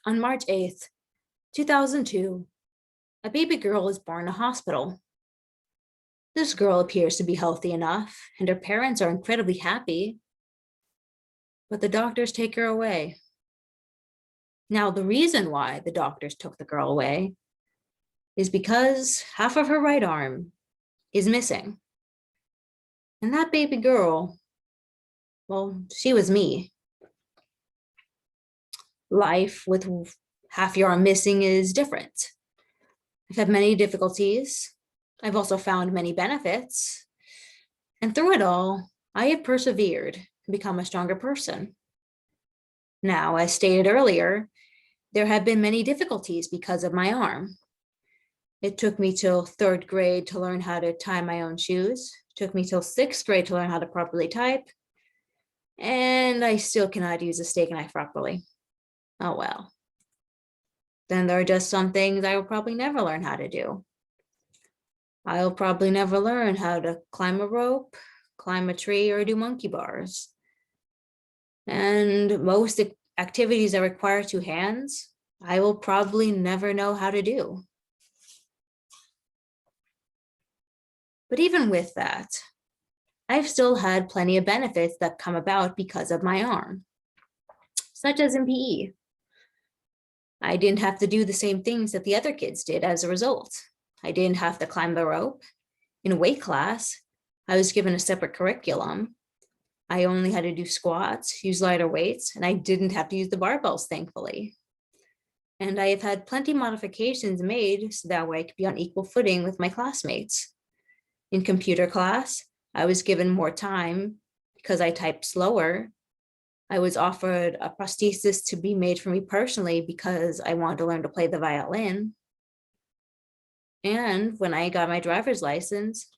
On March 8th, 2002, a baby girl is born in a hospital. This girl appears to be healthy enough, and her parents are incredibly happy, but the doctors take her away. Now, the reason why the doctors took the girl away is because half of her right arm is missing. And that baby girl, well, she was me. Life with half your arm missing is different. I've had many difficulties. I've also found many benefits. And through it all, I have persevered and become a stronger person. Now, as stated earlier, there have been many difficulties because of my arm. It took me till 3rd grade to learn how to tie my own shoes. It took me till 6th grade to learn how to properly type. And I still cannot use a steak knife properly. Oh well. Then there are just some things I will probably never learn how to do. I'll probably never learn how to climb a rope, climb a tree, or do monkey bars. And most activities that require 2 hands, I will probably never know how to do. But even with that, I've still had plenty of benefits that come about because of my arm, such as in PE. I didn't have to do the same things that the other kids did as a result. I didn't have to climb the rope. In weight class, I was given a separate curriculum. I only had to do squats, use lighter weights, and I didn't have to use the barbells, thankfully. And I have had plenty of modifications made so that way I could be on equal footing with my classmates. In computer class, I was given more time because I typed slower. I was offered a prosthesis to be made for me personally because I wanted to learn to play the violin. And when I got my driver's license,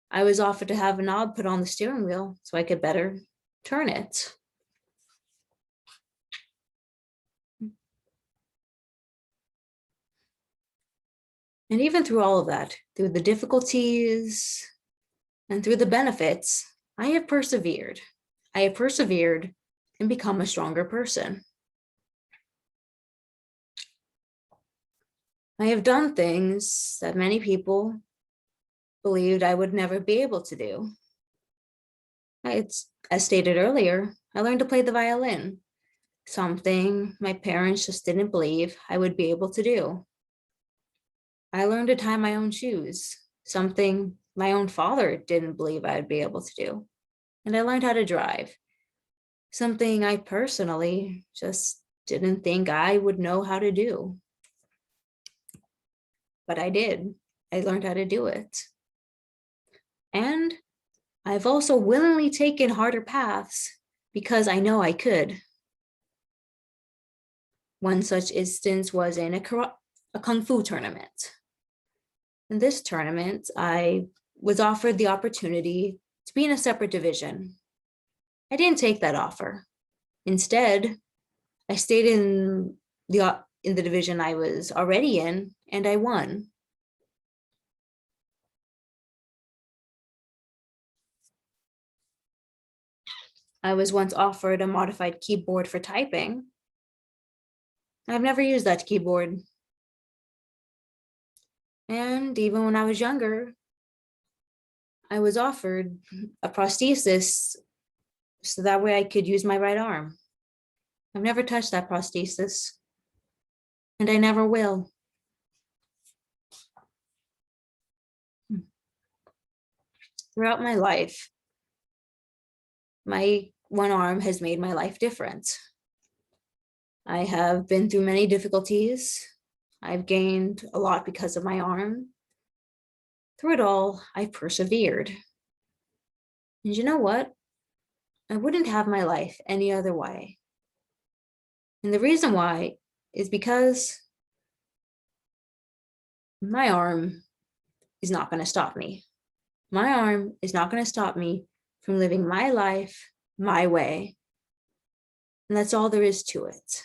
I was offered to have a knob put on the steering wheel so I could better turn it. And even through all of that, through the difficulties and through the benefits, I have persevered. I have persevered and become a stronger person. I have done things that many people believed I would never be able to do. It's, as stated earlier, I learned to play the violin, something my parents just didn't believe I would be able to do. I learned to tie my own shoes, something my own father didn't believe I'd be able to do. And I learned how to drive, something I personally just didn't think I would know how to do. But I did. I learned how to do it. And I've also willingly taken harder paths because I know I could. One such instance was in a Kung Fu tournament. In this tournament, I was offered the opportunity to be in a separate division. I didn't take that offer. Instead, I stayed in the division I was already in, and I won. I was once offered a modified keyboard for typing. I've never used that keyboard. And even when I was younger, I was offered a prosthesis so that way I could use my right arm. I've never touched that prosthesis, and I never will. Throughout my life, my one arm has made my life different. I have been through many difficulties. I've gained a lot because of my arm. Through it all, I persevered. And you know what? I wouldn't have my life any other way. And the reason why is because my arm is not going to stop me. My arm is not going to stop me from living my life my way. And that's all there is to it.